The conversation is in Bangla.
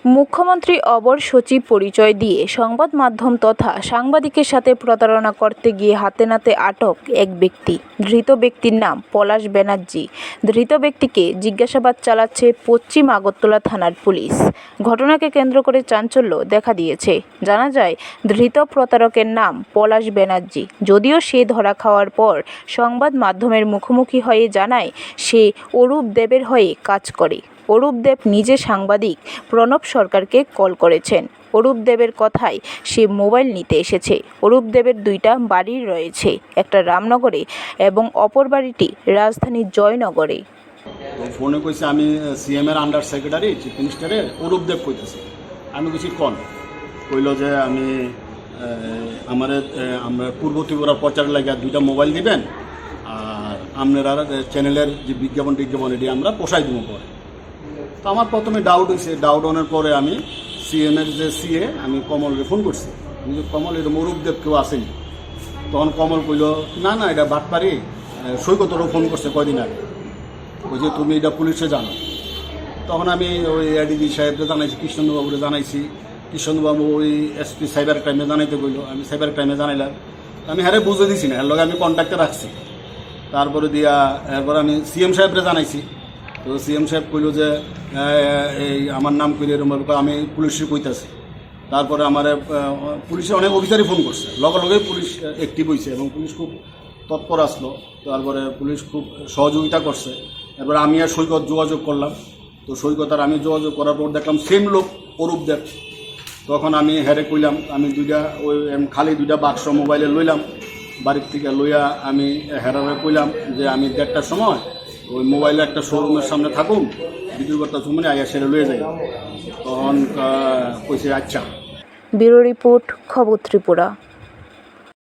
মুখ্যমন্ত্রী অবর সচিব পরিচয় দিয়ে সংবাদ মাধ্যম তথা সাংবাদিকের সাথে প্রতারণা করতে গিয়ে হাতে নাতে আটক এক ব্যক্তি। ধৃত ব্যক্তির নাম পলাশ ব্যানার্জি। ধৃত ব্যক্তিকে জিজ্ঞাসাবাদ চালাচ্ছে পশ্চিম আগরতলা থানার পুলিশ। ঘটনাকে কেন্দ্র করে চাঞ্চল্য দেখা দিয়েছে। জানা যায়, ধৃত প্রতারকের নাম পলাশ ব্যানার্জি। যদিও সে ধরা খাওয়ার পর সংবাদ মাধ্যমের মুখোমুখি হয়ে জানায় সে অরূপ দেবের হয়ে কাজ করে। অরূপ দেব নিজে সাংবাদিক প্রণব সরকারকে কল করেছেন। অরূপ দেবের কথায় সে মোবাইল নিতে এসেছে। অরূপ দেবের দুইটা বাড়ি রয়েছে, একটা রামনগরে এবং অপর বাড়িটি রাজধানীর জয়নগরে। ফোনে কইছে আমি সিএম এর আন্ডার সেক্রেটারি চিফ মিনিস্টারের অরূপ দেব কইতেছি। আমি কিছু কল কইল যে আমি আমরা পূর্ব ত্রিপুরা প্রচার লাগে দুইটা মোবাইল দিবেন, আর আপনারা চ্যানেলের যে বিজ্ঞাপন এটি আমরা পোষাই দেবো পরে। তো আমার প্রথমে ডাউট হয়েছে। ডাউট হওয়ার পরে আমি সিএমের যে সিএ আমি কমলকে ফোন করছি। আমি যে কমল এরকম অরূপ দেব কেউ আসেনি। তখন কমল কইল না না এটা বাটপারি, সৈকতরও ফোন করছে কয়দিন আগে, ওই যে তুমি এটা পুলিশে জানো। তখন আমি ওই এডিজি সাহেবকে জানাইছি, কৃষ্ণবাবুরে জানাইছি। কৃষ্ণবাবু ওই এসপি সাইবার ক্রাইমে জানাইতে কইল। আমি সাইবার ক্রাইমে জানাইলাম। আমি হ্যাঁ বুঝে দিছি না, এর লগে আমি কন্ট্যাক্টে রাখছি। তারপরে এরপর আমি সিএম সাহেবরে জানাইছি। তো সিএম সাহেব কইল যে এই আমার নাম কইলে এরকম আমি পুলিশে কইতাছি। তারপরে আমার পুলিশে অনেক অফিসারই ফোন করছে, লগে লগেই পুলিশ অ্যাক্টিভ হয়েছে এবং পুলিশ খুব তৎপর আসলো। তারপরে পুলিশ খুব সহযোগিতা করছে। এরপরে আমি আর সৈকত যোগাযোগ করলাম। তো সৈকত আর আমি যোগাযোগ করার পর দেখলাম সেম লোক অরূপ দেব। তখন আমি হেরে কইলাম আমি খালি দুইটা বাক্স মোবাইলে লইলাম বাড়ির থেকে লইয়া আমি হেরারে কইলাম যে আমি 1:30টার সময় ওই মোবাইলে একটা শোরুমের সামনে থাকুন, বিদ্যুৎ চুমনে আইয়া সেরে লয়ে যাই। তখন কইছে আচ্ছা। ব্যুরো রিপোর্ট, খবর ত্রিপুরা।